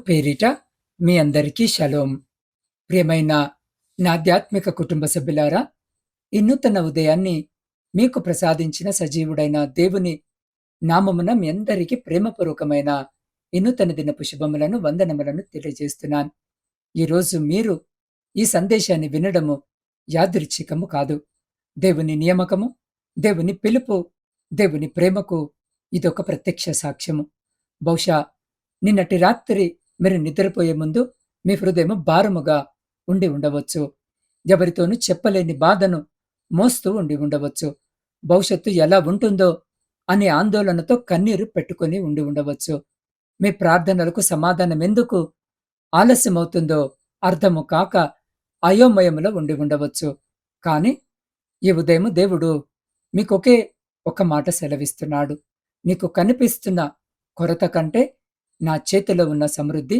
పేరిట మీ అందరికీ షలోం. ప్రియమైన నా ఆధ్యాత్మిక కుటుంబ సభ్యులారా, ఈ నూతన ఉదయాన్ని మీకు ప్రసాదించిన సజీవుడైన దేవుని నామమున మీ అందరికీ ప్రేమపూర్వకమైన ఈ నూతన దినపు శుభములను, వందనములను తెలియజేస్తున్నాను. ఈరోజు మీరు ఈ సందేశాన్ని వినడము యాదృచ్ఛికము కాదు. దేవుని నియామకము, దేవుని పిలుపు, దేవుని ప్రేమకు ఇదొక ప్రత్యక్ష సాక్ష్యము. బహుశా నిన్నటి రాత్రి మీరు నిద్రపోయే ముందు మీ హృదయం భారముగా ఉండి ఉండవచ్చు. ఎవరితోనూ చెప్పలేని బాధను మోస్తూ ఉండి ఉండవచ్చు. భవిష్యత్తు ఎలా ఉంటుందో అనే ఆందోళనతో కన్నీరు పెట్టుకొని ఉండి ఉండవచ్చు. మీ ప్రార్థనలకు సమాధానం ఎందుకు ఆలస్యమవుతుందో అర్థము కాక అయోమయములో ఉండి ఉండవచ్చు. కానీ ఈ ఉదయం దేవుడు మీకొకే ఒక మాట సెలవిస్తున్నాడు. నీకు కనిపిస్తున్న కొరత కంటే నా చేతిలో ఉన్న సమృద్ధి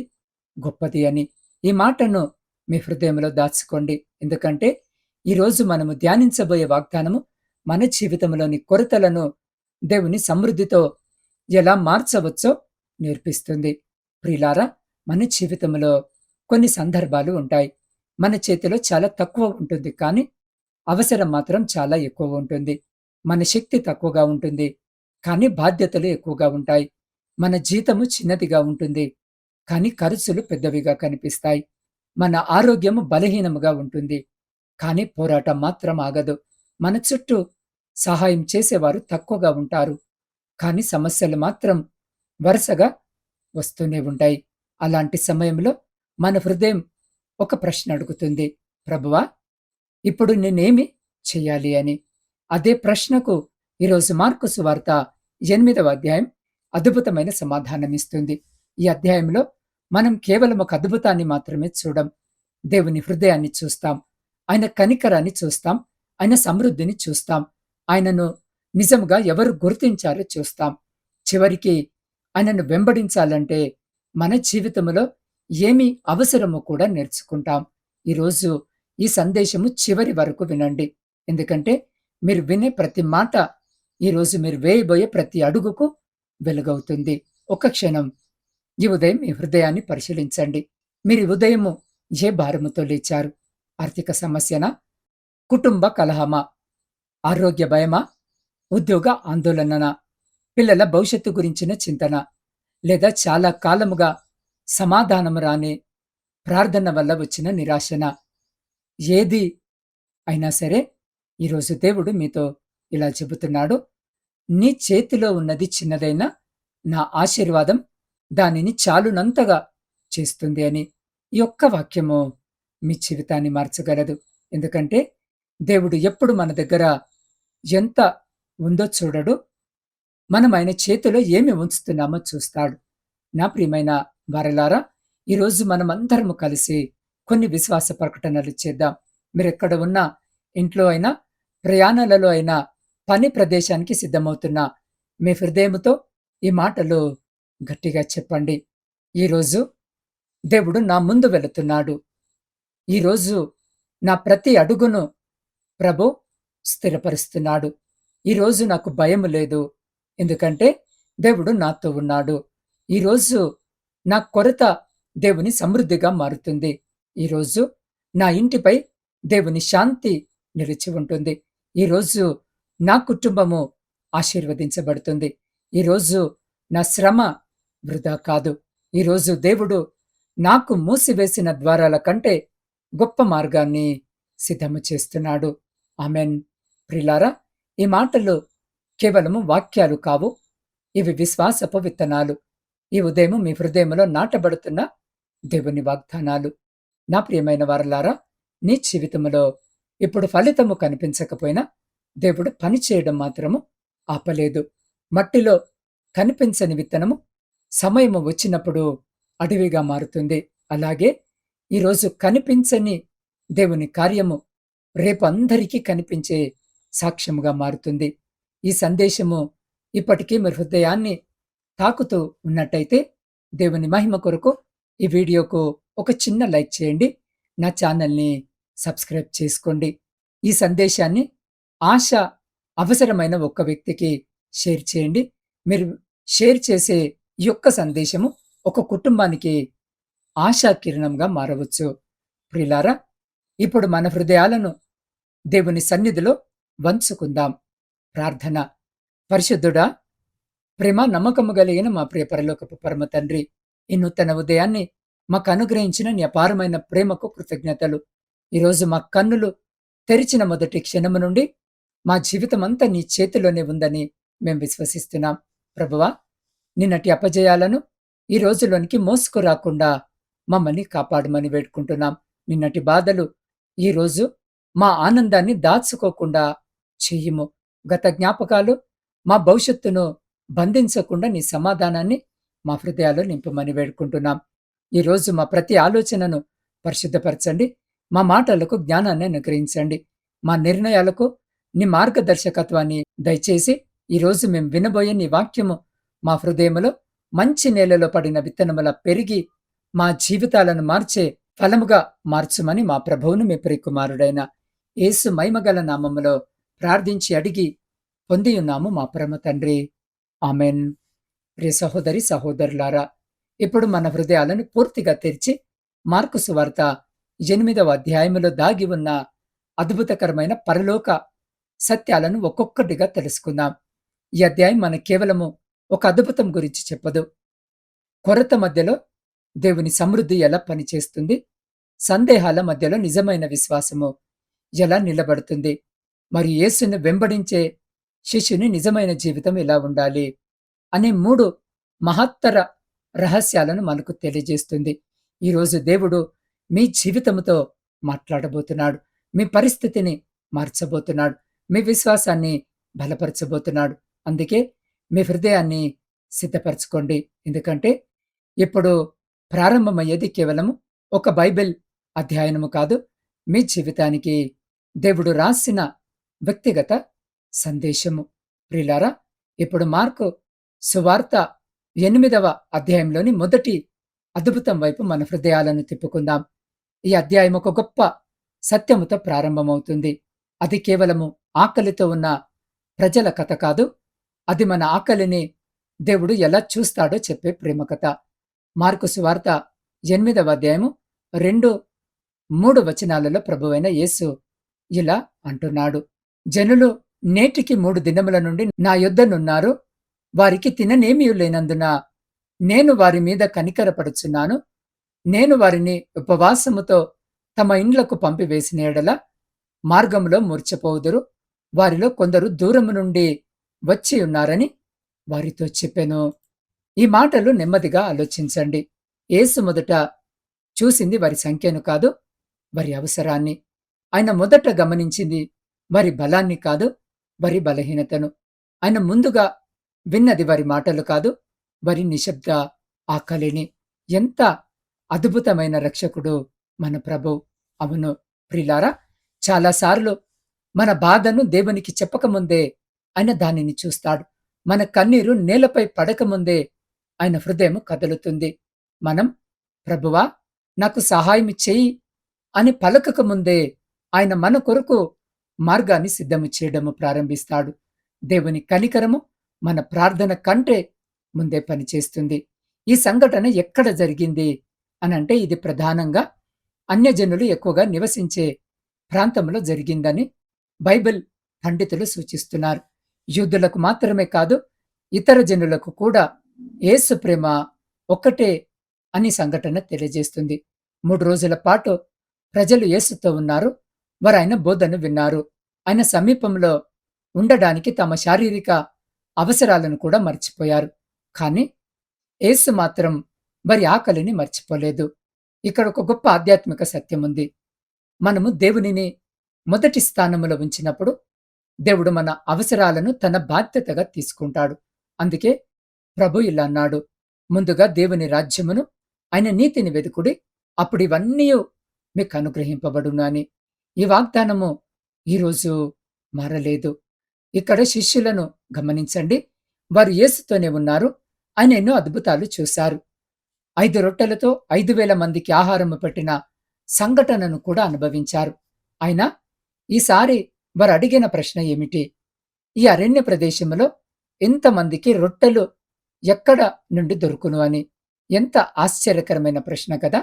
గొప్పది అని. ఈ మాటను మీ హృదయంలో దాచుకోండి. ఎందుకంటే ఈరోజు మనము ధ్యానించబోయే వాగ్దానము మన జీవితంలోని కొరతలను దేవుని సమృద్ధితో ఎలా మార్చవచ్చో నేర్పిస్తుంది. ప్రియులారా, మన జీవితంలో కొన్ని సందర్భాలు ఉంటాయి. మన చేతిలో చాలా తక్కువ ఉంటుంది, కానీ అవసరం మాత్రం చాలా ఎక్కువ ఉంటుంది. మన శక్తి తక్కువగా ఉంటుంది, కానీ బాధ్యతలు ఎక్కువగా ఉంటాయి. మన జీతము చిన్నదిగా ఉంటుంది, కానీ ఖర్చులు పెద్దవిగా కనిపిస్తాయి. మన ఆరోగ్యము బలహీనముగా ఉంటుంది, కానీ పోరాటం మాత్రం ఆగదు. మన చుట్టూ సహాయం చేసేవారు తక్కువగా ఉంటారు, కానీ సమస్యలు మాత్రం వరుసగా వస్తూనే ఉంటాయి. అలాంటి సమయంలో మన హృదయం ఒక ప్రశ్న అడుగుతుంది, ప్రభువా, ఇప్పుడు నేనేమి చెయ్యాలి అని. అదే ప్రశ్నకు ఈరోజు మార్కు సువార్త 8వ అధ్యాయం అద్భుతమైన సమాధానమిస్తుంది. ఈ అధ్యాయంలో మనం కేవలం ఒక అద్భుతాన్ని మాత్రమే చూడం. దేవుని హృదయాన్ని చూస్తాం, ఆయన కనికరాన్ని చూస్తాం, ఆయన సమృద్ధిని చూస్తాం, ఆయనను నిజంగా ఎవరు గుర్తించారో చూస్తాం. చివరికి ఆయనను వెంబడించాలంటే మన జీవితంలో ఏమి అవసరమో కూడా నేర్చుకుంటాం. ఈరోజు ఈ సందేశము చివరి వరకు వినండి. ఎందుకంటే మీరు వినే ప్రతి మాట ఈరోజు మీరు వేయబోయే ప్రతి అడుగుకు వెలుగవుతుంది. ఒక క్షణం ఈ ఉదయం మీ హృదయాన్ని పరిశీలించండి. మీరు ఈ ఉదయము ఏ భారముతో లేచారు? ఆర్థిక సమస్యనా? కుటుంబ కలహమా? ఆరోగ్య భయమా? ఉద్యోగ ఆందోళననా? పిల్లల భవిష్యత్తు గురించిన చింతన? లేదా చాలా కాలముగా సమాధానము రాని ప్రార్థన వల్ల వచ్చిన నిరాశనా? ఏది అయినా సరే ఈరోజు దేవుడు మీతో ఇలా చెబుతున్నాడు, నీ చేతిలో ఉన్నది చిన్నదైనా నా ఆశీర్వాదం దానిని చాలునంతగా చేస్తుంది అని. ఈ ఒక్క వాక్యము మీ జీవితాన్ని మార్చగలదు. ఎందుకంటే దేవుడు ఎప్పుడు మన దగ్గర ఎంత ఉందో చూడడు, మనం ఆయన చేతిలో ఏమి ఉంచుతున్నామో చూస్తాడు. నా ప్రియమైన వారలారా, ఈరోజు మనం అందరము కలిసి కొన్ని విశ్వాస ప్రకటనలు చేద్దాం. మీరెక్కడ ఉన్నా, ఇంట్లో అయినా, ప్రయాణాలలో అయినా, పని ప్రదేశానికి సిద్ధమవుతున్నా మీ హృదయముతో ఈ మాటలు గట్టిగా చెప్పండి. ఈరోజు దేవుడు నా ముందు వెళుతున్నాడు. ఈరోజు నా ప్రతి అడుగును ప్రభు స్థిరపరుస్తున్నాడు. ఈరోజు నాకు భయం లేదు, ఎందుకంటే దేవుడు నాతో ఉన్నాడు. ఈరోజు నా కొరత దేవుని సమృద్ధిగా మారుతుంది. ఈరోజు నా ఇంటిపై దేవుని శాంతి నిలిచి ఉంటుంది. ఈరోజు నా కుటుంబము ఆశీర్వదించబడుతుంది. ఈరోజు నా శ్రమ వృధా కాదు. ఈరోజు దేవుడు నాకు మూసివేసిన ద్వారాల కంటే గొప్ప మార్గాన్ని సిద్ధము చేస్తున్నాడు. ఆమెన్. ప్రిలారా, ఈ మాటలు కేవలము వాక్యాలు కావు, ఇవి విశ్వాసపు విత్తనాలు. ఈ ఉదయం మీ హృదయంలో నాటబడుతున్న దేవుని వాగ్దానాలు. నా ప్రియమైన వారలారా, నీ జీవితంలో ఇప్పుడు ఫలితము కనిపించకపోయినా దేవుడు పని చేయడం మాత్రము ఆపలేదు. మట్టిలో కనిపించని విత్తనము సమయము వచ్చినప్పుడు అడవిగా మారుతుంది. అలాగే ఈరోజు కనిపించని దేవుని కార్యము రేపు అందరికీ కనిపించే సాక్ష్యముగా మారుతుంది. ఈ సందేశము ఇప్పటికీ మీ హృదయాన్ని తాకుతూ ఉన్నట్టయితే దేవుని మహిమ కొరకు ఈ వీడియోకు ఒక చిన్న లైక్ చేయండి. నా ఛానల్ని సబ్స్క్రైబ్ చేసుకోండి. ఈ సందేశాన్ని ఆశ అవసరమైన ఒక్క వ్యక్తికి షేర్ చేయండి. మీరు షేర్ చేసే ఈ యొక్క సందేశము ఒక కుటుంబానికి ఆశాకిరణంగా మారవచ్చు. ప్రియులారా, ఇప్పుడు మన హృదయాలను దేవుని సన్నిధిలో వంచుకుందాం. ప్రార్థన. పరిశుద్ధుడా, ప్రేమ నమ్మకము కలిగిన మా ప్రియ పరలోకపు పరమ తండ్రి, ఈ నూతన ఉదయాన్ని మాకు అనుగ్రహించిన నీ అపారమైన ప్రేమకు కృతజ్ఞతలు. ఈరోజు మా కన్నులు తెరిచిన మొదటి క్షణము నుండి మా జీవితమంతా నీ చేతిలోనే ఉందని మేము విశ్వసిస్తున్నాం. ప్రభువా, నిన్నటి అపజయాలను ఈ రోజులోనికి మోసుకురాకుండా మమ్మల్ని కాపాడమని వేడుకుంటున్నాం. నిన్నటి బాధలు ఈరోజు మా ఆనందాన్ని దాచుకోకుండా చెయ్యము. గత జ్ఞాపకాలు మా భవిష్యత్తును బంధించకుండా నీ సమాధానాన్ని మా హృదయాల్లో నింపమని వేడుకుంటున్నాం. ఈరోజు మా ప్రతి ఆలోచనను పరిశుద్ధపరచండి. మా మాటలకు జ్ఞానాన్ని అనుగ్రహించండి. మా నిర్ణయాలకు నీ మార్గదర్శకత్వాన్ని దయచేసి ఈరోజు మేము వినబోయే నీ వాక్యము మా హృదయములో మంచి నేలలో పడిన విత్తనముల పెరిగి మా జీవితాలను మార్చే ఫలముగా మార్చుమని మా ప్రభువును మీ ప్రియకుమారుడైన యేసు మహిమగల నామములో ప్రార్థించి అడిగి పొందియున్నాము మా పరమ తండ్రి. ఆమెన్. ప్రియ సహోదరి సహోదరులారా, ఇప్పుడు మన హృదయాలను పూర్తిగా తెరిచి మార్కు సువార్త 8వ అధ్యాయములో దాగి ఉన్న అద్భుతకరమైన పరలోక సత్యాలను ఒక్కొక్కటిగా తెలుసుకుందాం. ఈ అధ్యాయం మన కేవలము ఒక అద్భుతం గురించి చెప్పదు. కొరత మధ్యలో దేవుని సమృద్ధి ఎలా పనిచేస్తుంది, సందేహాల మధ్యలో నిజమైన విశ్వాసము ఎలా నిలబడుతుంది, మరి యేసుని వెంబడించే శిష్యుని నిజమైన జీవితం ఎలా ఉండాలి అనే 3 మహత్తర రహస్యాలను మనకు తెలియజేస్తుంది. ఈరోజు దేవుడు మీ జీవితంతో మాట్లాడబోతున్నాడు. మీ పరిస్థితిని మార్చబోతున్నాడు. మీ విశ్వాసాన్ని బలపరచబోతున్నాడు. అందుకే మీ హృదయాన్ని సిద్ధపరచుకోండి. ఎందుకంటే ఇప్పుడు ప్రారంభమయ్యేది కేవలము ఒక బైబిల్ అధ్యయనము కాదు, మీ జీవితానికి దేవుడు రాసిన వ్యక్తిగత సందేశము. ప్రియులారా, ఇప్పుడు మార్కు సువార్త 8వ అధ్యాయంలోని మొదటి అద్భుతం వైపు మన హృదయాలను తిప్పుకుందాం. ఈ అధ్యాయం ఒక గొప్ప సత్యముతో ప్రారంభమవుతుంది. అది కేవలము ఆకలితో ఉన్న ప్రజల కథ కాదు, అది మన ఆకలిని దేవుడు ఎలా చూస్తాడో చెప్పే ప్రేమ కథ. మార్కు సువార్త 8వ అధ్యాయము 2-3 వచనాలలో ప్రభువైన యేసు ఇలా అంటున్నాడు. జనులు నేటికి 3 దినముల నుండి నా యొద్దనున్నారు. వారికి తిననేమీ లేనందున నేను వారి మీద కనికరపడుచున్నాను. నేను వారిని ఉపవాసముతో తమ ఇండ్లకు పంపివేసిన ఎడల మార్గంలో మూర్ఛపోవుదురు. వారిలో కొందరు దూరము నుండి వచ్చి ఉన్నారని వారితో చెప్పెను. ఈ మాటలు నెమ్మదిగా ఆలోచించండి. యేసు మొదట చూసింది వారి సంఖ్యను కాదు, వారి అవసరాన్ని. ఆయన మొదట గమనించింది వారి బలాన్ని కాదు, వారి బలహీనతను. ఆయన ముందుగా విన్నది వారి మాటలు కాదు, వారి నిశ్శబ్ద ఆకలిని. ఎంత అద్భుతమైన రక్షకుడు మన ప్రభువు. అవును ప్రియులారా, చాలాసార్లు మన బాధను దేవునికి చెప్పకముందే ఆయన దానిని చూస్తాడు. మన కన్నీరు నేలపై పడకముందే ఆయన హృదయం కదులుతుంది. మనం ప్రభువా నాకు సహాయం చెయ్యి అని పలకకముందే ఆయన మన కొరకు మార్గాన్ని సిద్ధము చేయడము ప్రారంభిస్తాడు. దేవుని కనికరము మన ప్రార్థన కంటే ముందే పనిచేస్తుంది. ఈ సంఘటన ఎక్కడ జరిగింది అనంటే ఇది ప్రధానంగా అన్యజనులు ఎక్కువగా నివసించే ప్రాంతంలో జరిగిందని బైబిల్ పండితులు సూచిస్తున్నారు. యూదులకు మాత్రమే కాదు, ఇతర జనులకు కూడా యేసు ప్రేమ ఒక్కటే అని సంఘటన తెలియజేస్తుంది. 3 రోజుల పాటు ప్రజలు యేసుతో ఉన్నారు. వారు ఆయన బోధను విన్నారు. ఆయన సమీపంలో ఉండడానికి తమ శారీరక అవసరాలను కూడా మర్చిపోయారు. కానీ యేసు మాత్రం వారి ఆకలిని మర్చిపోలేదు. ఇక్కడ ఒక గొప్ప ఆధ్యాత్మిక సత్యం ఉంది. మనము దేవునిని మొదటి స్థానంలో ఉంచినప్పుడు దేవుడు మన అవసరాలను తన బాధ్యతగా తీసుకుంటాడు. అందుకే ప్రభు ఇలా అన్నాడు, ముందుగా దేవుని రాజ్యమును ఆయన నీతిని వెదుకుడి, అప్పుడు ఇవన్నీ మీకు అనుగ్రహింపబడును అని. ఈ వాగ్దానము ఈరోజు మారలేదు. ఇక్కడ శిష్యులను గమనించండి. వారు యేసుతోనే ఉన్నారు. ఆయన ఎన్నో అద్భుతాలు చూశారు. 5 రొట్టెలతో 5,000 మందికి ఆహారము పెట్టిన సంఘటనను కూడా అనుభవించారు. అయినా ఈసారి వారు అడిగిన ప్రశ్న ఏమిటి? ఈ అరణ్య ప్రదేశంలో ఇంతమందికి రొట్టెలు ఎక్కడ నుండి దొరుకును అని. ఎంత ఆశ్చర్యకరమైన ప్రశ్న కదా!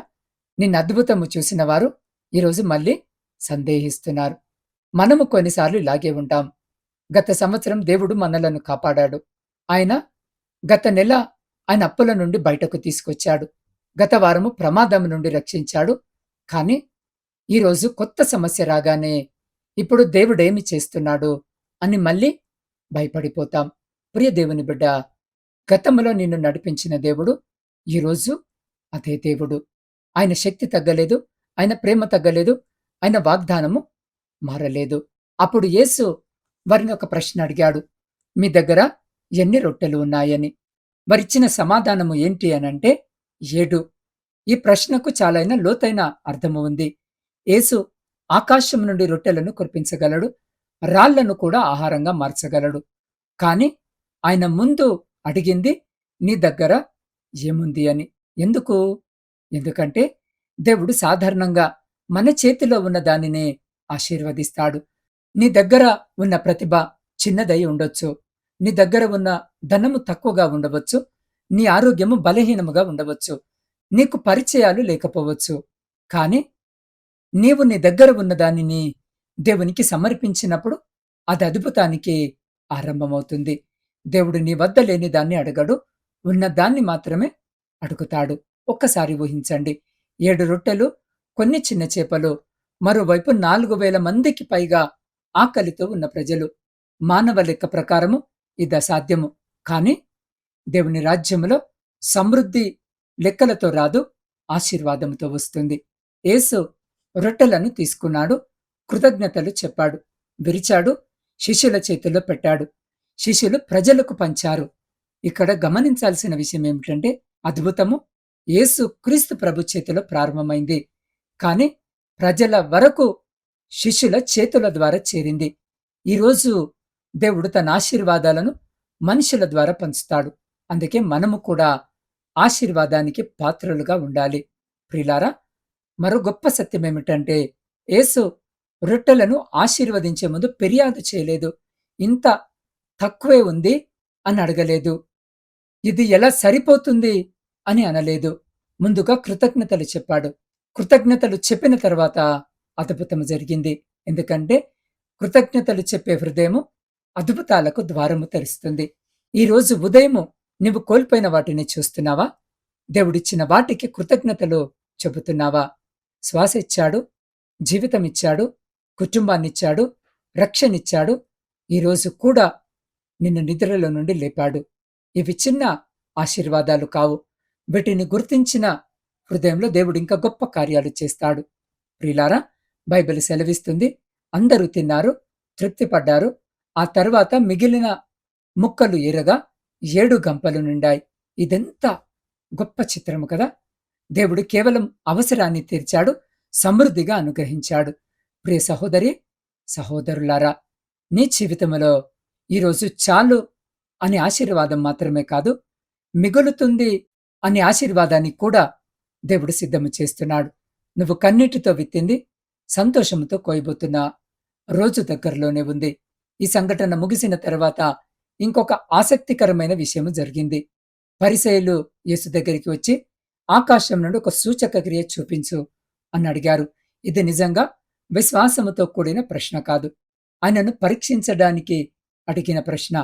నిన్న అద్భుతము చూసిన వారు ఈరోజు మళ్ళీ సందేహిస్తున్నారు. మనము కొన్నిసార్లు ఇలాగే ఉంటాం. గత సంవత్సరం దేవుడు మనలను కాపాడాడు. ఆయన గత నెల ఆయన అప్పుల నుండి బయటకు తీసుకొచ్చాడు. గత వారము ప్రమాదం నుండి రక్షించాడు. కానీ ఈరోజు కొత్త సమస్య రాగానే ఇప్పుడు దేవుడేమి చేస్తున్నాడు అని మళ్ళీ భయపడిపోతాం. ప్రియ దేవుని బిడ్డ, గతంలో నిన్ను నడిపించిన దేవుడు ఈరోజు అదే దేవుడు. ఆయన శక్తి తగ్గలేదు. ఆయన ప్రేమ తగ్గలేదు. ఆయన వాగ్దానము మారలేదు. అప్పుడు యేసు వారిని ఒక ప్రశ్న అడిగాడు. మీ దగ్గర ఎన్ని రొట్టెలు ఉన్నాయని? వారిచ్చిన సమాధానము ఏంటి అనంటే 7. ఈ ప్రశ్నకు చాలైన లోతైన అర్థము ఉంది. యేసు ఆకాశం నుండి రొట్టెలను కురిపించగలడు. రాళ్లను కూడా ఆహారంగా మార్చగలడు. కానీ ఆయన ముందు అడిగింది నీ దగ్గర ఏముంది అని. ఎందుకు? ఎందుకంటే దేవుడు సాధారణంగా మన చేతిలో ఉన్న దానినే ఆశీర్వదిస్తాడు. నీ దగ్గర ఉన్న ప్రతిభ చిన్నదై ఉండొచ్చు. నీ దగ్గర ఉన్న ధనము తక్కువగా ఉండవచ్చు. నీ ఆరోగ్యము బలహీనముగా ఉండవచ్చు. నీకు పరిచయాలు లేకపోవచ్చు. కానీ నీవు నీ దగ్గర ఉన్న దానిని దేవునికి సమర్పించినప్పుడు అది అద్భుతానికి ఆరంభమవుతుంది. దేవుడు నీ వద్ద లేని దాన్ని అడగడు. ఉన్న దాన్ని మాత్రమే అడుగుతాడు. ఒక్కసారి ఊహించండి. 7 రొట్టెలు, కొన్ని చిన్న చేపలు, మరోవైపు 4,000 మందికి పైగా ఆకలితో ఉన్న ప్రజలు. మానవ లెక్క ప్రకారము ఇది అసాధ్యము. కానీ దేవుని రాజ్యములో సమృద్ధి లెక్కలతో రాదు, ఆశీర్వాదముతో వస్తుంది. యేసు రొట్టెలను తీసుకున్నాడు, కృతజ్ఞతలు చెప్పాడు, విరిచాడు, శిష్యుల చేతుల్లో పెట్టాడు. శిష్యులు ప్రజలకు పంచారు. ఇక్కడ గమనించాల్సిన విషయం ఏమిటంటే అద్భుతము యేసు క్రీస్తు ప్రభు చేతిలో ప్రారంభమైంది. కానీ ప్రజల వరకు శిష్యుల చేతుల ద్వారా చేరింది. ఈరోజు దేవుడు తన ఆశీర్వాదాలను మనుషుల ద్వారా పంచుతాడు. అందుకే మనము కూడా ఆశీర్వాదానికి పాత్రలుగా ఉండాలి. ప్రియులారా, మరో గొప్ప సత్యం ఏమిటంటే యేసు రొట్టెలను ఆశీర్వదించే ముందు ఫిర్యాదు చేయలేదు. ఇంత తక్కువే ఉంది అని అడగలేదు. ఇది ఎలా సరిపోతుంది అని అనలేదు. ముందుగా కృతజ్ఞతలు చెప్పాడు. కృతజ్ఞతలు చెప్పిన తర్వాత అద్భుతము జరిగింది. ఎందుకంటే కృతజ్ఞతలు చెప్పే హృదయము అద్భుతాలకు ద్వారము తెరుస్తుంది. ఈరోజు ఉదయము నువ్వు కోల్పోయిన వాటిని చూస్తున్నావా? దేవుడిచ్చిన వాటికి కృతజ్ఞతలు చెబుతున్నావా? శ్వాస ఇచ్చాడు, జీవితం ఇచ్చాడు, కుటుంబాన్నిచ్చాడు, రక్షణిచ్చాడు. ఈరోజు కూడా నిన్ను నిద్రలో నుండి లేపాడు. ఇవి చిన్న ఆశీర్వాదాలు కావు. వీటిని గుర్తించిన హృదయంలో దేవుడు ఇంకా గొప్ప కార్యాలు చేస్తాడు. ప్రియులారా, బైబిల్ సెలవిస్తుంది, అందరూ తిన్నారు, తృప్తిపడ్డారు. ఆ తర్వాత మిగిలిన ముక్కలు ఎరగా 7 గంపలు నిండాయి. ఇదెంత గొప్ప చిత్రము కదా! దేవుడు కేవలం అవసరాన్ని తీర్చాడు, సమృద్ధిగా అనుగ్రహించాడు. ప్రియ సహోదరి, సహోదరులారా, నీ జీవితంలో ఈరోజు చాలు అనే ఆశీర్వాదం మాత్రమే కాదు, మిగులుతుంది అనే ఆశీర్వాదాన్ని కూడా దేవుడు సిద్ధము చేస్తున్నాడు. నువ్వు కన్నీటితో విత్తింది సంతోషంతో కోయబోతున్న రోజు దగ్గరలోనే ఉంది. ఈ సంఘటన ముగిసిన తర్వాత ఇంకొక ఆసక్తికరమైన విషయం జరిగింది. పరిసయ్యులు యేసు దగ్గరికి వచ్చి ఆకాశం నుండి ఒక సూచక క్రియ చూపించు అని అడిగారు. ఇది నిజంగా విశ్వాసముతో కూడిన ప్రశ్న కాదు. ఆయనను పరీక్షించడానికి అడిగిన ప్రశ్న.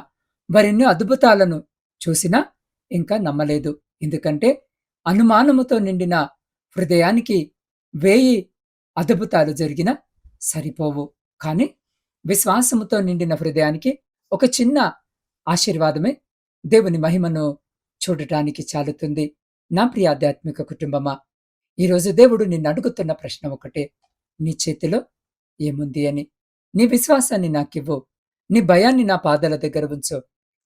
వారెన్నో అద్భుతాలను చూసినా ఇంకా నమ్మలేదు. ఎందుకంటే అనుమానముతో నిండిన హృదయానికి 1000 అద్భుతాలు జరిగినా సరిపోవు. కానీ విశ్వాసముతో నిండిన హృదయానికి ఒక చిన్న ఆశీర్వాదమే దేవుని మహిమను చూడటానికి చాలుతుంది. నా ప్రియ ఆధ్యాత్మిక కుటుంబమా, ఈరోజు దేవుడు నిన్ను అడుగుతున్న ప్రశ్న ఒకటే. నీ చేతిలో ఏముంది అని. నీ విశ్వాసాన్ని నాకివ్వు. నీ భయాన్ని నా పాదాల దగ్గర ఉంచు.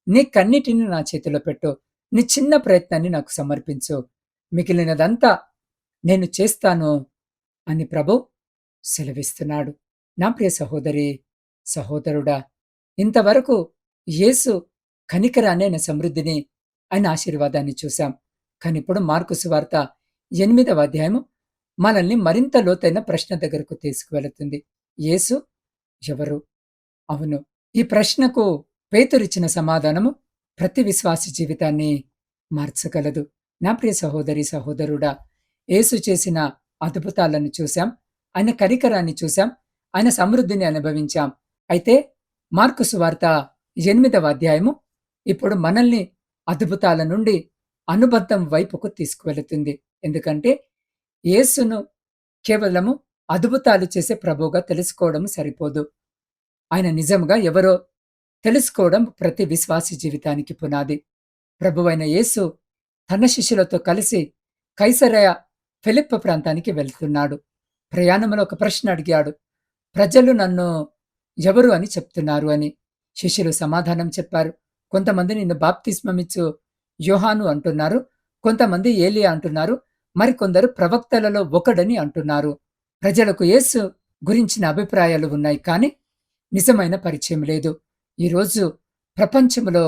నీ కన్నిటిని నా చేతిలో పెట్టు. నీ చిన్న ప్రయత్నాన్ని నాకు సమర్పించు. మిగిలినదంతా నేను చేస్తాను అని ప్రభు సెలవిస్తున్నాడు. నా ప్రియ సహోదరి, సహోదరుడా, ఇంతవరకు యేసు కనికరాన్ని, ఆయన సమృద్ధిని, ఆయన ఆశీర్వాదాన్ని చూశాం. కానీ ఇప్పుడు మార్కు సువార్త 8వ అధ్యాయము మనల్ని మరింత లోతైన ప్రశ్న దగ్గరకు తీసుకువెళుతుంది. యేసు ఎవరు? అవును, ఈ ప్రశ్నకు పేతురిచ్చిన సమాధానము ప్రతి విశ్వాసి జీవితాన్ని మార్చగలదు. నా ప్రియ సహోదరి సహోదరుడా, యేసు చేసిన అద్భుతాలను చూశాం. ఆయన కనికరాన్ని చూశాం. ఆయన సమృద్ధిని అనుభవించాం. అయితే మార్కు సువార్త 8వ అధ్యాయము ఇప్పుడు మనల్ని అద్భుతాల నుండి అనుబంధం వైపుకు తీసుకువెళుతుంది. ఎందుకంటే యేసును కేవలము అద్భుతాలు చేసే ప్రభువుగా తెలుసుకోవడం సరిపోదు. ఆయన నిజంగా ఎవరో తెలుసుకోవడం ప్రతి విశ్వాసి జీవితానికి పునాది. ప్రభువైన యేసు తన శిష్యులతో కలిసి కైసరయ ఫిలిప్ప ప్రాంతానికి వెళ్తున్నాడు. ప్రయాణంలో ఒక ప్రశ్న అడిగాడు. ప్రజలు నన్ను ఎవరు అని చెప్తున్నారు అని. శిష్యులు సమాధానం చెప్పారు. కొంతమంది నిన్ను బాప్తిస్మమిచ్చు యోహాను అంటున్నారు, కొంతమంది ఏలియా అంటున్నారు, మరికొందరు ప్రవక్తలలో ఒకడని అంటున్నారు. ప్రజలకు యేసు గురించిన అభిప్రాయాలు ఉన్నాయి, కానీ నిజమైన పరిచయం లేదు. ఈరోజు ప్రపంచంలో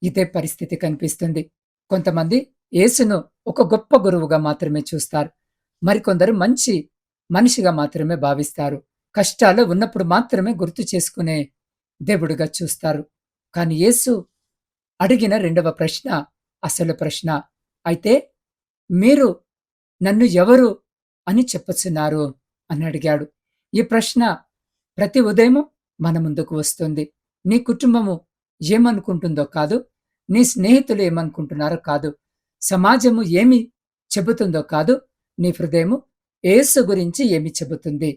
ఇదే పరిస్థితి కనిపిస్తుంది. కొంతమంది యేసును ఒక గొప్ప గురువుగా మాత్రమే చూస్తారు. మరికొందరు మంచి మనిషిగా మాత్రమే భావిస్తారు. కష్టాలు ఉన్నప్పుడు మాత్రమే గుర్తు చేసుకునే దేవుడిగా చూస్తారు. కానీ యేసు అడిగిన రెండవ ప్రశ్న అసలు ప్రశ్న. అయితే మీరు నన్ను ఎవరు అని చెప్పుచున్నారు అని అడిగాడు. ఈ ప్రశ్న ప్రతి ఉదయము మన ముందుకు వస్తుంది. నీ కుటుంబము ఏమనుకుంటుందో కాదు, నీ స్నేహితులు ఏమనుకుంటున్నారో కాదు, సమాజము ఏమి చెబుతుందో కాదు, నీ హృదయము యేసు గురించి ఏమి చెబుతుంది.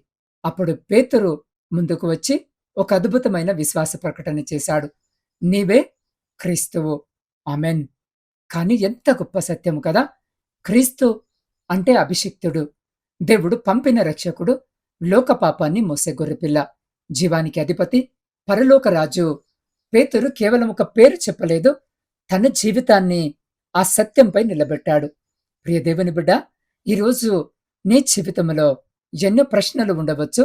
అప్పుడు పేతురు ముందుకు వచ్చి ఒక అద్భుతమైన విశ్వాస ప్రకటన చేశాడు. నీవే క్రీస్తువు. ఆమెన్. కానీ ఎంత గొప్ప సత్యము కదా! క్రీస్తు అంటే అభిషిక్తుడు, దేవుడు పంపిన రక్షకుడు, లోక పాపాన్ని మోసే గొర్రెపిల్ల, జీవానికి అధిపతి, పరలోక రాజు. పేతురు కేవలం ఒక పేరు చెప్పలేదు, తన జీవితాన్ని ఆ సత్యంపై నిలబెట్టాడు. ప్రియ దేవుని బిడ్డ, ఈరోజు నీ జీవితంలో ఎన్నో ప్రశ్నలు ఉండవచ్చు.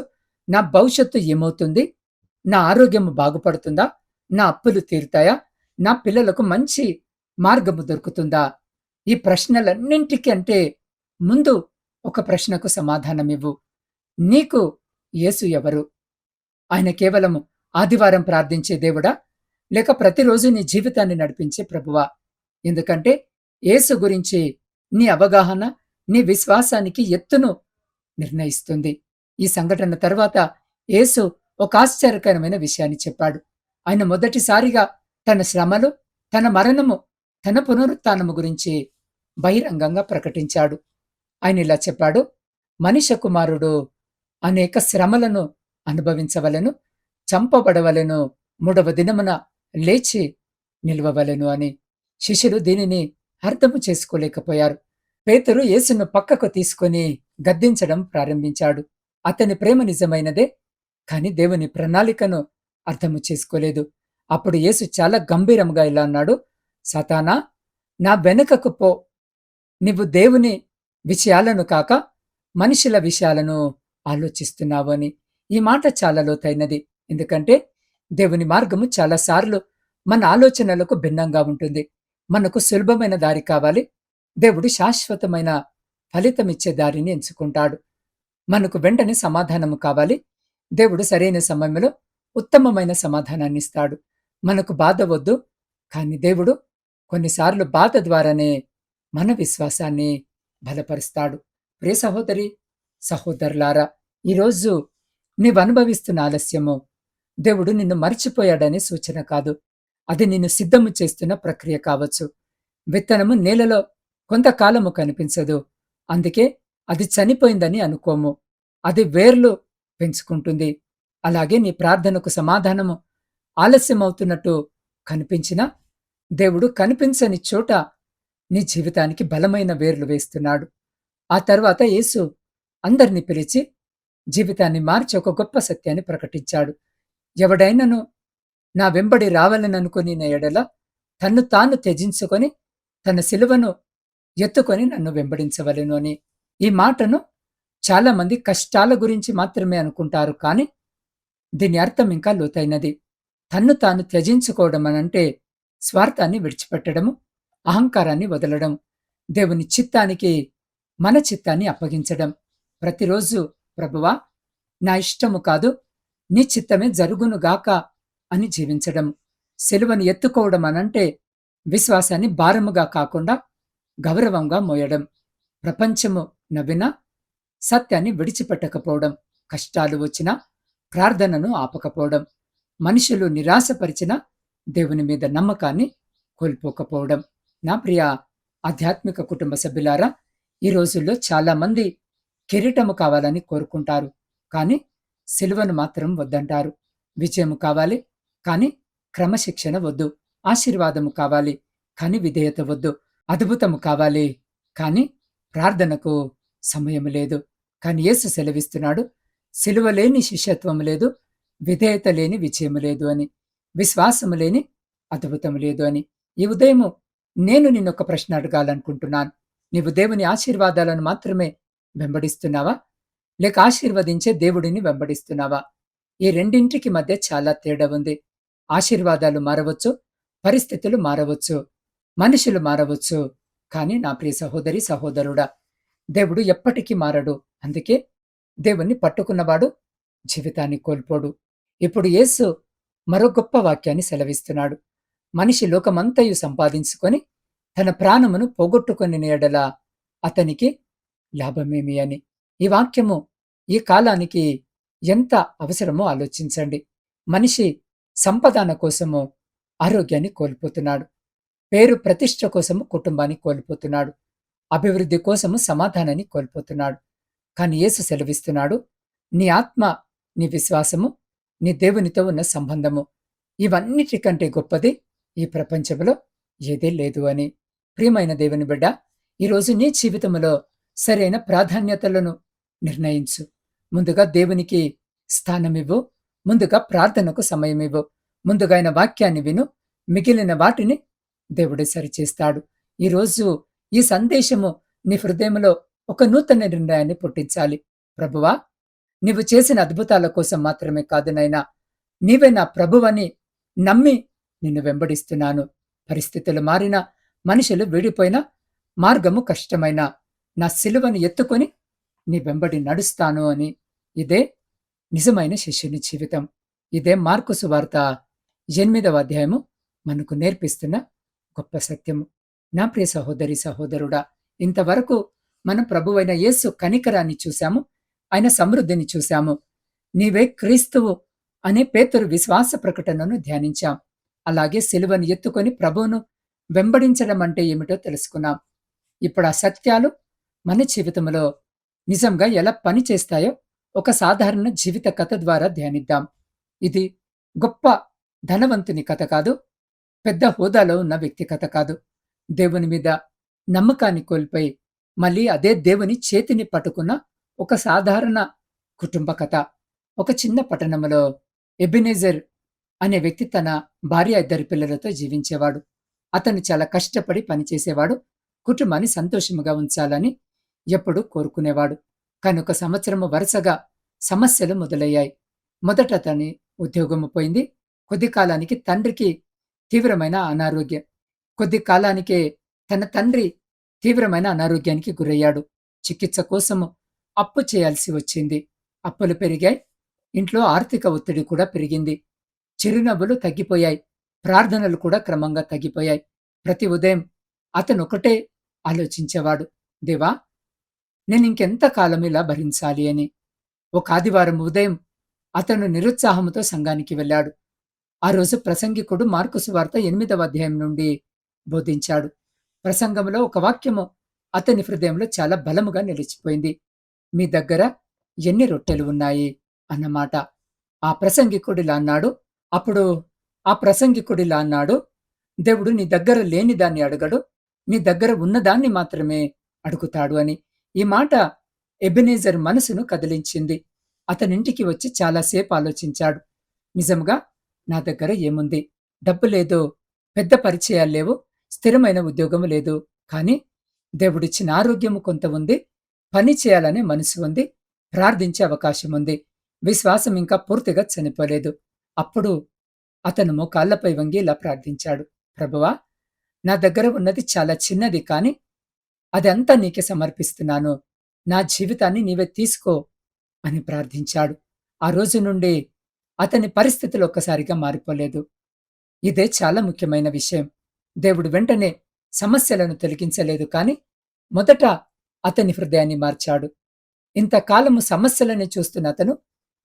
నా భవిష్యత్తు ఏమవుతుంది? నా ఆరోగ్యం బాగుపడుతుందా? నా అప్పులు తీరుతాయా? నా పిల్లలకు మంచి మార్గము దొరుకుతుందా? ఈ ప్రశ్నలన్నింటికి అంటే ముందు ఒక ప్రశ్నకు సమాధానమివ్వు. నీకు యేసు ఎవరు? ఆయన కేవలం ఆదివారం ప్రార్థించే దేవుడా, లేక ప్రతిరోజు నీ జీవితాన్ని నడిపించే ప్రభువా? ఎందుకంటే యేసు గురించి నీ అవగాహన నీ విశ్వాసానికి ఎత్తును నిర్ణయిస్తుంది. ఈ సంఘటన తర్వాత యేసు ఒక ఆశ్చర్యకరమైన విషయాన్ని చెప్పాడు. ఆయన మొదటిసారిగా తన శ్రమలు, తన మరణము, తన పునరుత్థానము గురించి బహిరంగంగా ప్రకటించాడు. ఆయన ఇలా చెప్పాడు, మనిషి కుమారుడు అనేక శ్రమలను అనుభవించవలెను, చంపబడవలెను, 3వ దినమున లేచి నిల్వవలెను అని. శిష్యులు దీనిని అర్థము చేసుకోలేకపోయారు. పేతురు యేసును పక్కకు తీసుకొని గద్దించడం ప్రారంభించాడు. అతని ప్రేమ నిజమైనదే, కాని దేవుని ప్రణాళికను అర్థము చేసుకోలేదు. అప్పుడు యేసు చాలా గంభీరంగా ఇలా అన్నాడు, సాతానా, నా వెనుకకు పో. నీవు దేవుని విషయాలను కాక మనుషుల విషయాలను ఆలోచిస్తున్నావు అని. ఈ మాట చాలా లోతైనది. ఎందుకంటే దేవుని మార్గము చాలాసార్లు మన ఆలోచనలకు భిన్నంగా ఉంటుంది. మనకు సులభమైన దారి కావాలి, దేవుడు శాశ్వతమైన ఫలితమిచ్చే దారిని ఎంచుకుంటాడు. మనకు వెంటనే సమాధానము కావాలి, దేవుడు సరైన సమయంలో ఉత్తమమైన సమాధానాన్ని ఇస్తాడు. మనకు బాధ వద్దు, కానీ దేవుడు కొన్నిసార్లు బాధ ద్వారానే మన విశ్వాసాన్ని బలపరుస్తాడు. ప్రియ సహోదరి సహోదరులారా, ఈరోజు నీవనుభవిస్తున్న ఆలస్యము దేవుడు నిన్ను మర్చిపోయాడనే సూచన కాదు, అది నిన్ను సిద్ధము చేస్తున్న ప్రక్రియ కావచ్చు. విత్తనము నేలలో కొంతకాలము కనిపించదు, అందుకే అది చనిపోయిందని అనుకోము. అది వేర్లు పెంచుకుంటుంది. అలాగే నీ ప్రార్థనకు సమాధానము ఆలస్యమవుతున్నట్టు కనిపించినా దేవుడు కనిపించని చోట నీ జీవితానికి బలమైన వేర్లు వేస్తున్నాడు. ఆ తర్వాత యేసు అందరినీ పిలిచి జీవితాన్ని మార్చి ఒక గొప్ప సత్యాన్ని ప్రకటించాడు. ఎవడైనను నా వెంబడి రావాలననుకుని నా ఎడల తన్ను తాను త్యజించుకొని తన సిలువను ఎత్తుకొని నన్ను వెంబడించవలెను అని. ఈ మాటను చాలామంది కష్టాల గురించి మాత్రమే అనుకుంటారు, కానీ దీని అర్థం ఇంకా లోతైనది. తన్ను తాను త్యజించుకోవడం అనంటే స్వార్థాన్ని విడిచిపెట్టడము, అహంకారాన్ని వదలడం, దేవుని చిత్తానికి మన చిత్తాన్ని అప్పగించడం. ప్రతిరోజు ప్రభువా, నా ఇష్టము కాదు, నీ చిత్తమే జరుగునుగాక అని జీవించడం. సిలువను ఎత్తుకోవడం అనంటే విశ్వాసాన్ని భారముగా కాకుండా గౌరవంగా మోయడం, ప్రపంచము నవ్వినా సత్యాన్ని విడిచిపెట్టకపోవడం, కష్టాలు వచ్చినా ప్రార్థనను ఆపకపోవడం, మనుషులు నిరాశపరిచిన దేవుని మీద నమ్మకాన్ని కోల్పోకపోవడం. నా ప్రియ ఆధ్యాత్మిక కుటుంబ సభ్యులారా, ఈ రోజుల్లో చాలామంది కిరీటము కావాలని కోరుకుంటారు. కానీ సిలువను మాత్రం వద్దంటారు. విజయము కావాలి, కానీ క్రమశిక్షణ వద్దు. ఆశీర్వాదము కావాలి, కానీ విధేయత వద్దు. అద్భుతము కావాలి, కానీ ప్రార్థనకు సమయం లేదు. కానీ యేసు సెలవిస్తున్నాడు, సిలువ లేని శిష్యత్వము లేదు, విధేయత లేని విజయము లేదు అని, విశ్వాసము లేని అద్భుతం లేదు అని. ఈ ఉదయము నేను నిన్నొక ప్రశ్న అడగాలనుకుంటున్నాను. నీవు దేవుని ఆశీర్వాదాలను మాత్రమే వెంబడిస్తున్నావా, లేక ఆశీర్వదించే దేవుడిని వెంబడిస్తున్నావా? ఈ రెండింటికి మధ్య చాలా తేడా ఉంది. ఆశీర్వాదాలు మారవచ్చు, పరిస్థితులు మారవచ్చు, మనుషులు మారవచ్చు. కానీ నా ప్రియ సహోదరి సహోదరుడా, దేవుడు ఎప్పటికీ మారడు. అందుకే దేవుణ్ణి పట్టుకున్నవాడు జీవితాన్ని కోల్పోడు. ఇప్పుడు యేసు మరో గొప్ప వాక్యాన్ని సెలవిస్తున్నాడు. మనిషి లోకమంతయు సంపాదించుకొని తన ప్రాణమును పోగొట్టుకొని ఎడల అతనికి లాభమేమి అని. ఈ వాక్యము ఈ కాలానికి ఎంత అవసరమో ఆలోచించండి. మనిషి సంపాదన కోసము ఆరోగ్యాన్ని కోల్పోతున్నాడు. పేరు ప్రతిష్ఠ కోసము కుటుంబాన్ని కోల్పోతున్నాడు. అభివృద్ధి కోసము సమాధానాన్ని కోల్పోతున్నాడు. కానీ యేసు సెలవిస్తున్నాడు, నీ ఆత్మ, నీ విశ్వాసము, నీ దేవునితో ఉన్న సంబంధము, ఇవన్నిటికంటే గొప్పది ఈ ప్రపంచంలో ఏదీ లేదు అని. ప్రియమైన దేవుని బిడ్డ, ఈరోజు నీ జీవితంలో సరైన ప్రాధాన్యతలను నిర్ణయించు. ముందుగా దేవునికి స్థానమివ్వు. ముందుగా ప్రార్థనకు సమయమివ్వు. ముందుగా ఆయన వాక్యాన్ని విను. మిగిలిన వాటిని దేవుడే సరిచేస్తాడు. ఈరోజు ఈ సందేశము నీ హృదయంలో ఒక నూతన నిర్ణయాన్ని పుట్టించాలి. ప్రభువా, నీవు చేసిన అద్భుతాల కోసం మాత్రమే కాదు నైనా, నీవే నా ప్రభువని నమ్మి నిన్ను వెంబడిస్తున్నాను. పరిస్థితులు మారినా, మనుషులు విడిపోయినా, మార్గము కష్టమైనా, నా సిలువను ఎత్తుకొని నీ వెంబడి నడుస్తాను అని. ఇదే నిజమైన శిష్యుని జీవితం. ఇదే మార్కు సువార్త 8వ అధ్యాయము మనకు నేర్పిస్తున్న గొప్ప సత్యము. నా ప్రియ సహోదరి సహోదరుడా, ఇంతవరకు మనం ప్రభువైన యేసు కనికరాన్ని చూశాము, ఆయన సమృద్ధిని చూశాము. నీవే క్రీస్తువు అనే పేతురు విశ్వాస ప్రకటనను ధ్యానించాం. అలాగే సిలువను ఎత్తుకొని ప్రభువును వెంబడించడం అంటే ఏమిటో తెలుసుకున్నాం. ఇప్పుడు ఆ సత్యాలు మన జీవితంలో నిజంగా ఎలా పనిచేస్తాయో ఒక సాధారణ జీవిత కథ ద్వారా ధ్యానిద్దాం. ఇది గొప్ప ధనవంతుని కథ కాదు, పెద్ద హోదాలో ఉన్న వ్యక్తి కథ కాదు. దేవుని మీద నమ్మకాన్ని కోల్పోయి మళ్ళీ అదే దేవుని చేతిని పట్టుకున్న ఒక సాధారణ కుటుంబ కథ. ఒక చిన్న పట్టణంలో ఎబెనెజర్ అనే వ్యక్తి తన భార్య 2 పిల్లలతో జీవించేవాడు. అతను చాలా కష్టపడి పనిచేసేవాడు. కుటుంబాన్ని సంతోషముగా ఉంచాలని ఎప్పుడూ కోరుకునేవాడు. కానీ ఒక సంవత్సరము వరుసగా సమస్యలు మొదలయ్యాయి. మొదట అతని ఉద్యోగము పోయింది. కొద్ది కాలానికి తండ్రికి తీవ్రమైన అనారోగ్యం. కొద్ది కాలానికే తన తండ్రి తీవ్రమైన అనారోగ్యానికి గురయ్యాడు. చికిత్స కోసము అప్పు చేయాల్సి వచ్చింది. అప్పులు పెరిగాయి. ఇంట్లో ఆర్థిక ఒత్తిడి కూడా పెరిగింది. చిరునవ్వులు తగ్గిపోయాయి. ప్రార్థనలు కూడా క్రమంగా తగ్గిపోయాయి. ప్రతి ఉదయం అతను ఒకటే ఆలోచించేవాడు, దేవా, నేనింకెంత కాలం ఇలా భరించాలి అని. ఒక ఆదివారం ఉదయం అతను నిరుత్సాహంతో సంఘానికి వెళ్ళాడు. ఆ రోజు ప్రసంగికుడు మార్కు సువార్త 8వ అధ్యాయం నుండి బోధించాడు. ప్రసంగంలో ఒక వాక్యము అతని హృదయంలో చాలా బలముగా నిలిచిపోయింది. మీ దగ్గర ఎన్ని రొట్టెలు ఉన్నాయి అన్నమాట. ఆ ప్రసంగికుడిలా అన్నాడు. అప్పుడు ఆ ప్రసంగికుడిలా అన్నాడు, దేవుడు నీ దగ్గర లేని దాన్ని అడగడు, నీ దగ్గర ఉన్నదాన్ని మాత్రమే అడుగుతాడు అని. ఈ మాట ఎబెనెజర్ మనసును కదిలించింది. అతనింటికి వచ్చి చాలాసేపు ఆలోచించాడు. నిజంగా నా దగ్గర ఏముంది? డబ్బు లేదు, పెద్ద పరిచయాలు లేవు, స్థిరమైన ఉద్యోగము లేదు. కానీ దేవుడిచ్చిన ఆరోగ్యము కొంత ఉంది, పని చేయాలనే మనసు ఉంది, ప్రార్థించే అవకాశం ఉంది, విశ్వాసం ఇంకా పూర్తిగా చనిపోలేదు. అప్పుడు అతను మోకాళ్లపై వంగి ఇలా ప్రార్థించాడు, ప్రభువా, నా దగ్గర ఉన్నది చాలా చిన్నది, కానీ అదంతా నీకే సమర్పిస్తున్నాను. నా జీవితాన్ని నీవే తీసుకో అని ప్రార్థించాడు. ఆ రోజు నుండి అతని పరిస్థితులు ఒక్కసారిగా మారిపోలేదు. ఇదే చాలా ముఖ్యమైన విషయం. దేవుడు వెంటనే సమస్యలను తొలగించలేదు కానీ మొదట అతని హృదయాన్ని మార్చాడు. ఇంతకాలము సమస్యలని చూస్తున్న అతను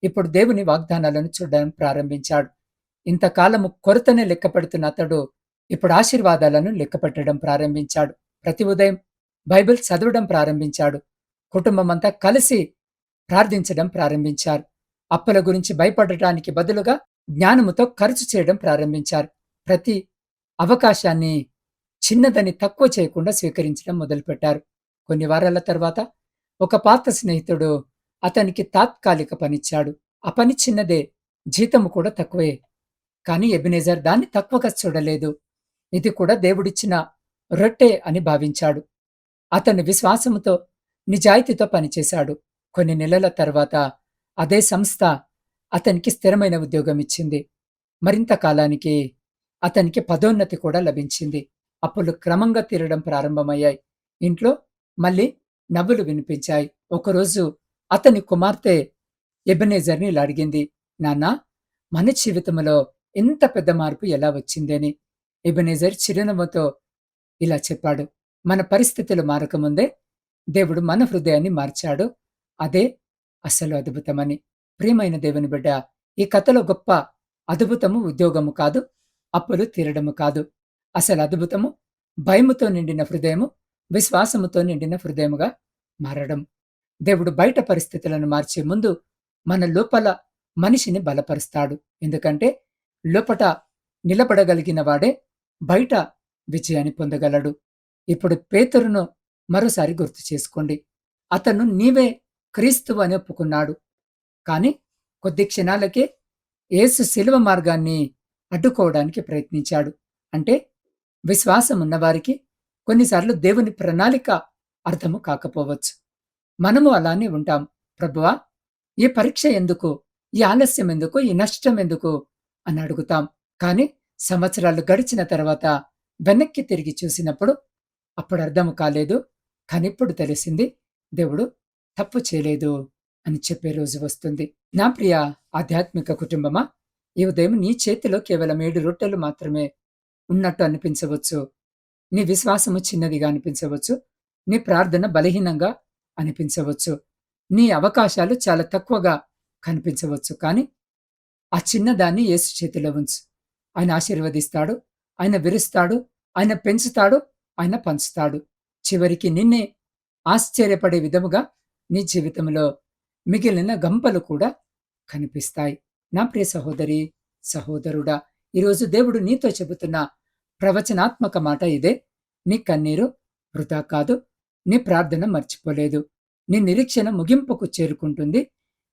ఇప్పుడు దేవుని వాగ్దానాలను చూడడం ప్రారంభించాడు. ఇంతకాలము కొరతనే లెక్కపెడుతున్న అతడు ఇప్పుడు ఆశీర్వాదాలను లెక్కపెట్టడం ప్రారంభించాడు. ప్రతి ఉదయం బైబిల్ చదవడం ప్రారంభించాడు. కుటుంబమంతా కలిసి ప్రార్థించడం ప్రారంభించారు. అప్పుల గురించి భయపడటానికి బదులుగా జ్ఞానముతో ఖర్చు చేయడం ప్రారంభించారు. ప్రతి అవకాశాన్ని చిన్నదని తక్కువ చేయకుండా స్వీకరించడం మొదలుపెట్టారు. కొన్ని వారాల తర్వాత ఒక పాత స్నేహితుడు అతనికి తాత్కాలిక పనిచ్చాడు. ఆ పని చిన్నదే, జీతము కూడా తక్కువే. కానీ ఎబెనెజర్ దాన్ని తక్కువగా చూడలేదు. ఇది కూడా దేవుడిచ్చిన రొట్టె అని భావించాడు. అతను విశ్వాసముతో నిజాయితీతో పనిచేశాడు. కొన్ని నెలల తర్వాత అదే సంస్థ అతనికి స్థిరమైన ఉద్యోగం ఇచ్చింది. మరింత కాలానికి అతనికి పదోన్నతి కూడా లభించింది. అప్పులు క్రమంగా తీరడం ప్రారంభమయ్యాయి. ఇంట్లో మళ్ళీ నవ్వులు వినిపించాయి. ఒకరోజు అతని కుమార్తె ఎబెనెజర్ని ఇలా అడిగింది, నాన్నా, మన జీవితంలో ఇంత పెద్ద మార్పు ఎలా వచ్చిందని. ఎబెనెజర్ చిరునవ్వుతో ఇలా చెప్పాడు, మన పరిస్థితులు మారకముందే దేవుడు మన హృదయాన్ని మార్చాడు. అదే అసలు అద్భుతమని. ప్రియమైన దేవుని బిడ్డ, ఈ కథలో గొప్ప అద్భుతము ఉద్యోగము కాదు, అప్పులు తీరడము కాదు. అసలు అద్భుతము భయముతో నిండిన హృదయము విశ్వాసముతో నిండిన హృదయముగా మారడం. దేవుడు బయట పరిస్థితులను మార్చే ముందు మన లోపల మనిషిని బలపరుస్తాడు. ఎందుకంటే లోపట నిలబడగలిగిన వాడే బయట విజయాన్ని పొందగలడు. ఇప్పుడు పేతురును మరోసారి గుర్తు చేసుకోండి. అతను నీవే క్రీస్తువు అని ఒప్పుకున్నాడు. కాని కొద్ది క్షణాలకే యేసు శిలువ మార్గాన్ని అడ్డుకోవడానికి ప్రయత్నించాడు. అంటే విశ్వాసం ఉన్నవారికి కొన్నిసార్లు దేవుని ప్రణాళిక అర్థము కాకపోవచ్చు. మనము అలానే ఉంటాం. ప్రభువా, ఈ పరీక్ష ఎందుకు, ఈ ఆలస్యం ఎందుకు, ఈ నష్టం ఎందుకు అని అడుగుతాం. కానీ సంవత్సరాలు గడిచిన తర్వాత వెనక్కి తిరిగి చూసినప్పుడు అప్పుడు అర్థము కాలేదు. కానీ ఇప్పుడు తెలిసింది, దేవుడు తప్పు చేయలేదు అని చెప్పే రోజు వస్తుంది. నా ప్రియ ఆధ్యాత్మిక కుటుంబమా, ఈ ఉదయం నీ చేతిలో కేవలం 7 రొట్టెలు మాత్రమే ఉన్నట్టు అనిపించవచ్చు. నీ విశ్వాసము చిన్నదిగా అనిపించవచ్చు. నీ ప్రార్థన బలహీనంగా అనిపించవచ్చు. నీ అవకాశాలు చాలా తక్కువగా కనిపించవచ్చు. కానీ ఆ చిన్నదాన్ని యేసు చేతిలో ఉంచు. ఆయన ఆశీర్వదిస్తాడు, ఆయన విరుస్తాడు, ఆయన పెంచుతాడు, ఆయన పంచుతాడు. చివరికి నిన్నే ఆశ్చర్యపడే విధముగా నీ జీవితంలో మిగిలిన గంపలు కూడా కనిపిస్తాయి. నా ప్రియ సహోదరి, సహోదరుడా, ఈరోజు దేవుడు నీతో చెబుతున్న ప్రవచనాత్మక మాట ఇదే. నీ కన్నీరు వృధా కాదు, నీ ప్రార్థన మర్చిపోలేదు. నీ నిరీక్షణ ముగింపుకు చేరుకుంటుంది.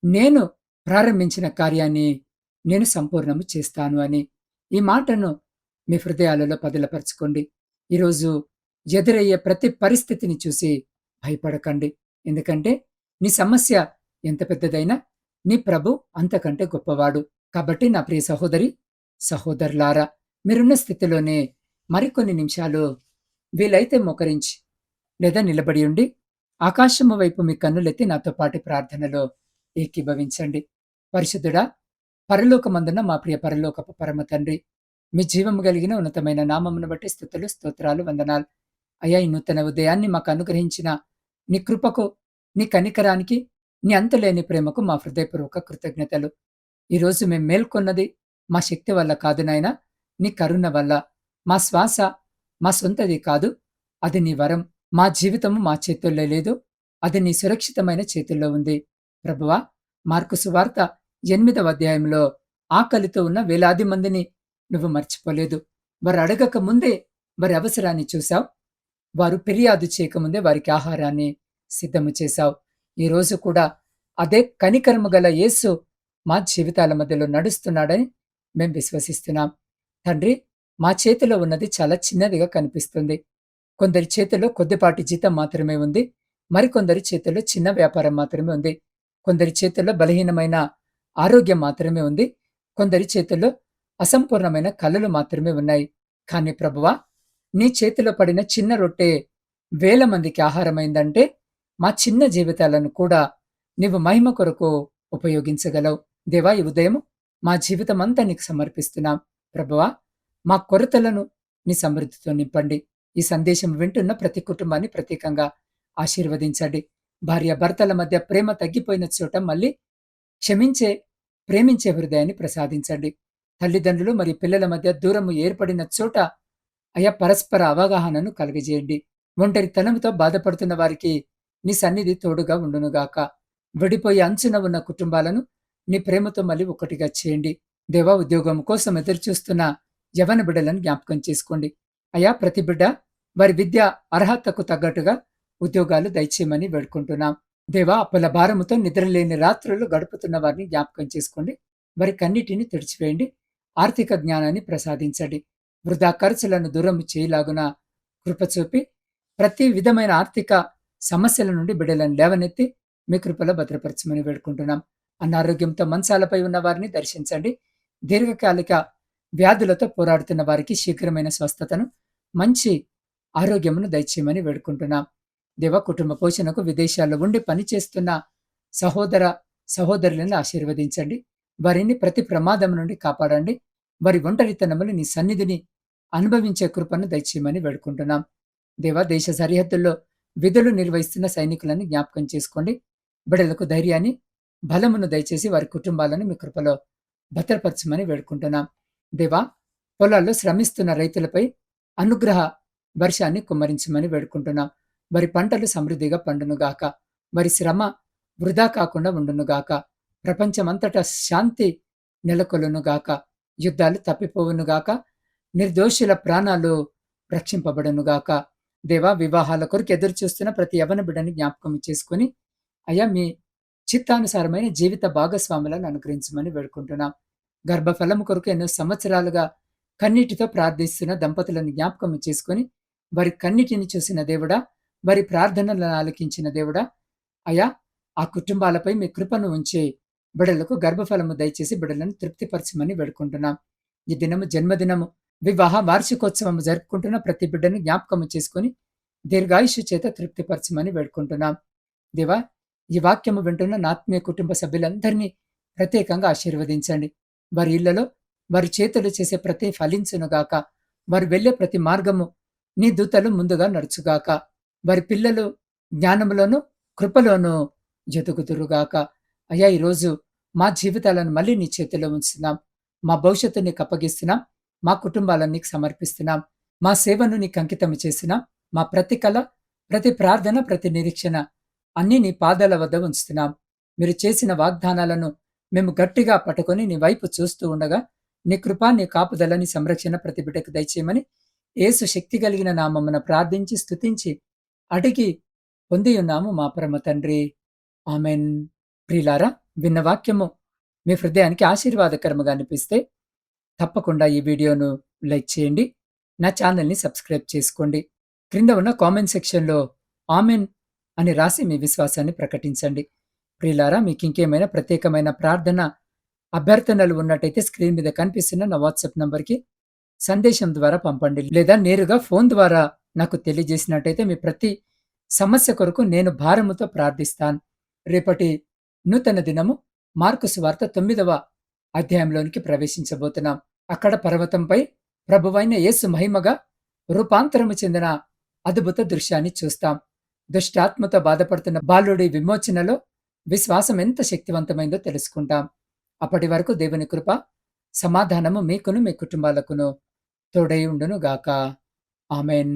నేను ప్రారంభించిన కార్యాన్ని నేను సంపూర్ణము చేస్తాను అని. ఈ మాటను మీ హృదయాలలో పదిలపరచుకోండి. ఈరోజు ఎదురయ్యే ప్రతి పరిస్థితిని చూసి భయపడకండి. ఎందుకంటే నీ సమస్య ఎంత పెద్దదైనా నీ ప్రభు అంతకంటే గొప్పవాడు. కాబట్టి నా ప్రియ సహోదరి, సహోదరులారా, మీరున్న స్థితిలోనే మరికొన్ని నిమిషాలు వీలైతే మోకరించి లేదా నిలబడి ఉండి ఆకాశము వైపు మీ కన్నులెత్తి నాతో పాటు ప్రార్థనలో ఏకీభవించండి. పరిశుద్ధుడా, పరలోకమందున్న మా ప్రియ పరలోకపు పరమ తండ్రి, మీ జీవము కలిగిన ఉన్నతమైన నామమును బట్టి స్తుతులు, స్తోత్రాలు, వందనాలు. అయ్యా, ఈ నూతన ఉదయాన్ని మాకు అనుగ్రహించిన నీ కృపకు, నీ కనికరానికి, నీ అంతులేని ప్రేమకు మా హృదయపూర్వక కృతజ్ఞతలు. ఈరోజు మేం మేల్కొన్నది మా శక్తి వల్ల కాదు నాయనా, నీ కరుణ వల్ల. మా శ్వాస మా సొంతది కాదు, అది నీ వరం. మా జీవితము మా చేతుల్లో లేదు, అది నీ సురక్షితమైన చేతుల్లో ఉంది. ప్రభువా, మార్కు సువార్త 8వ అధ్యాయంలో ఆకలితో ఉన్న వేలాది మందిని నువ్వు మర్చిపోలేదు. వారు అడగక ముందే వారి అవసరాన్ని చూశావు. వారు ఫిర్యాదు చేయకముందే వారికి ఆహారాన్ని సిద్ధము చేశావు. ఈరోజు కూడా అదే కనికరము గల యేసు మా జీవితాల మధ్యలో నడుస్తున్నాడని మేం విశ్వసిస్తున్నాం. తండ్రి, మా చేతిలో ఉన్నది చాలా చిన్నదిగా కనిపిస్తుంది. కొందరి చేతిలో కొద్దిపాటి జీతం మాత్రమే ఉంది. మరికొందరి చేతిలో చిన్న వ్యాపారం మాత్రమే ఉంది. కొందరి చేతుల్లో బలహీనమైన ఆరోగ్యం మాత్రమే ఉంది. కొందరి చేతుల్లో అసంపూర్ణమైన కళలు మాత్రమే ఉన్నాయి. కానీ ప్రభువా, నీ చేతిలో పడిన చిన్న రొట్టె వేల మందికి ఆహారమైందంటే మా చిన్న జీవితాలను కూడా నీవు మహిమ కొరకు ఉపయోగించగలవు. దేవా, ఈ ఉదయం మా జీవితం అంతా నీకు సమర్పిస్తున్నాం. ప్రభువా, మా కొరతలను నీ సమృద్ధితో నింపండి. ఈ సందేశం వింటున్న ప్రతి కుటుంబాన్ని ప్రత్యేకంగా ఆశీర్వదించండి. భార్యాభర్తల మధ్య ప్రేమ తగ్గిపోయిన చోట మళ్ళీ క్షమించే, ప్రేమించే హృదయాన్ని ప్రసాదించండి. తల్లిదండ్రులు మరియు పిల్లల మధ్య దూరము ఏర్పడిన చోట అయా పరస్పర అవగాహనను కలుగజేయండి. ఒంటరితనంతో బాధపడుతున్న వారికి నీ సన్నిధి తోడుగా ఉండునుగాక. విడిపోయి అంచున ఉన్న కుటుంబాలను నీ ప్రేమతో మళ్ళీ ఒకటిగా చేయండి. దేవా, ఉద్యోగం కోసం ఎదురుచూస్తున్న యవన బిడ్డలను జ్ఞాపకం చేసుకోండి. అయా, ప్రతి బిడ్డ వారి విద్య అర్హతకు తగ్గట్టుగా ఉద్యోగాలు దయచేయమని వేడుకుంటున్నాం. దేవా, అప్పుల భారముతో నిద్రలేని రాత్రులు గడుపుతున్న వారిని జ్ఞాపకం చేసుకోండి. వారి కన్నిటిని తుడిచివేయండి. ఆర్థిక జ్ఞానాన్ని ప్రసాదించండి. వృధా ఖర్చులను దూరం చేయలాగున కృప చూపి ప్రతి విధమైన ఆర్థిక సమస్యల నుండి బిడ్డలను లేవనెత్తి మీ కృపలో భద్రపరచమని వేడుకుంటున్నాం. అనారోగ్యంతో మంచాలపై ఉన్న వారిని దర్శించండి. దీర్ఘకాలిక వ్యాధులతో పోరాడుతున్న వారికి శీఘ్రమైన స్వస్థతను, మంచి ఆరోగ్యమును దయచేయమని వేడుకుంటున్నాం. దేవ, కుటుంబ పోషణకు విదేశాల్లో ఉండి పనిచేస్తున్న సహోదర సహోదరులను ఆశీర్వదించండి. వారిని ప్రతి ప్రమాదం నుండి కాపాడండి. వారి ఒంటరితనములు నీ సన్నిధిని అనుభవించే కృపను దయచేయమని వేడుకుంటున్నాం. దేవ, దేశ సరిహద్దుల్లో విధులు నిర్వహిస్తున్న సైనికులను జ్ఞాపకం చేసుకోండి. బిడ్డలకు ధైర్యాన్ని, బలమును దయచేసి వారి కుటుంబాలను మీ కృపలో భద్రపరచమని వేడుకుంటున్నాం. దేవా, పొలాల్లో శ్రమిస్తున్న రైతులపై అనుగ్రహ వర్షాన్ని కుమ్మరించమని వేడుకుంటున్నాం. వారి పంటలు సమృద్ధిగా పండునుగాక. వారి శ్రమ వృధా కాకుండా ఉండునుగాక. ప్రపంచమంతటా శాంతి నెలకొలునుగాక. యుద్ధాలు తప్పిపోవునుగాక. నిర్దోషుల ప్రాణాలు రక్షింపబడునుగాక. దేవా, వివాహాల కొరకు ఎదురు చూస్తున్న ప్రతి యవన బిడ్డని జ్ఞాపకం చేసుకుని అయ్యా, మీ చిత్తానుసారమైన జీవిత భాగస్వాములను అనుగ్రహించమని వేడుకుంటున్నాం. గర్భఫలము కొరకు ఎన్నో సంవత్సరాలుగా కన్నీటితో ప్రార్థిస్తున్న దంపతులను జ్ఞాపకం చేసుకుని వారి కన్నీటిని చూసిన దేవుడా, వారి ప్రార్థనలను ఆలకించిన దేవుడా, అయా, ఆ కుటుంబాలపై మీ కృపను ఉంచి బిడ్డలకు గర్భఫలము దయచేసి బిడ్డలను తృప్తిపరచమని వేడుకుంటున్నాం. ఈ దినము జన్మదినము, వివాహ వార్షికోత్సవం జరుపుకుంటున్న ప్రతి బిడ్డను జ్ఞాపకము చేసుకుని దీర్ఘాయుషు చేత తృప్తిపరచమని వేడుకుంటున్నాం. దేవా, ఈ వాక్యము వింటున్న నా ఆత్మీయ కుటుంబ సభ్యులందరినీ ప్రత్యేకంగా ఆశీర్వదించండి. వారి ఇళ్లలో వారి చేతులు చేసే ప్రతి ఫలించునుగాక. వారు వెళ్ళే ప్రతి మార్గము నీ దూతలు ముందుగా నడుచుగాక. వారి పిల్లలు జ్ఞానములోను కృపలోను ఎదుగుదురుగాక. అయ్యా, ఈరోజు మా జీవితాలను మళ్ళీ నీ చేతిలో ఉంచుతున్నాం. మా భవిష్యత్తు నీకు అప్పగిస్తున్నాం. మా కుటుంబాలను నీకు సమర్పిస్తున్నాం. మా సేవను నీకు అంకితం చేస్తున్నాం. మా ప్రతి కళ, ప్రతి ప్రార్థన, ప్రతి నిరీక్షణ అన్నీ నీ పాదాల వద్ద ఉంచుతున్నాం. మీరు చేసిన వాగ్దానాలను మేము గట్టిగా పట్టుకొని నీ వైపు చూస్తూ ఉండగా నీ కృప, నీ కాపుదల, నీ సంరక్షణ ప్రతి బిడ్డకు దయచేయమని యేసు శక్తి కలిగిన నామమున ప్రార్థించి స్తుతించి అడిగి పొంది ఉన్నాము మా పరమ తండ్రి. ఆమెన్. ప్రియులారా, విన్న వాక్యము మీ హృదయానికి ఆశీర్వాదకరముగా అనిపిస్తే తప్పకుండా ఈ వీడియోను లైక్ చేయండి. నా ఛానల్ని సబ్స్క్రైబ్ చేసుకోండి. క్రింద ఉన్న కామెంట్ సెక్షన్లో ఆమెన్ అని రాసి మీ విశ్వాసాన్ని ప్రకటించండి. ప్రియులారా, మీకు ఇంకేమైనా ప్రత్యేకమైన ప్రార్థన అభ్యర్థనలు ఉన్నట్టయితే స్క్రీన్ మీద కనిపిస్తున్న నా వాట్సాప్ నంబర్కి సందేశం ద్వారా పంపండి. లేదా నేరుగా ఫోన్ ద్వారా నాకు తెలియజేసినట్టయితే మీ ప్రతి సమస్య కొరకు నేను భారముతో ప్రార్థిస్తాను. రేపటి నూతన దినము మార్కు సువార్త 9వ అధ్యాయంలోనికి ప్రవేశించబోతున్నాం. అక్కడ పర్వతంపై ప్రభువైన యేసు మహిమగా రూపాంతరము చెందిన అద్భుత దృశ్యాన్ని చూస్తాం. దుష్టాత్మతో బాధపడుతున్న బాలుడి విమోచనలో విశ్వాసం ఎంత శక్తివంతమైందో తెలుసుకుంటాం. అప్పటి వరకు దేవుని కృప, సమాధానము మీకును మీ కుటుంబాలకును తోడై ఉండును గాక. ఆమెన్.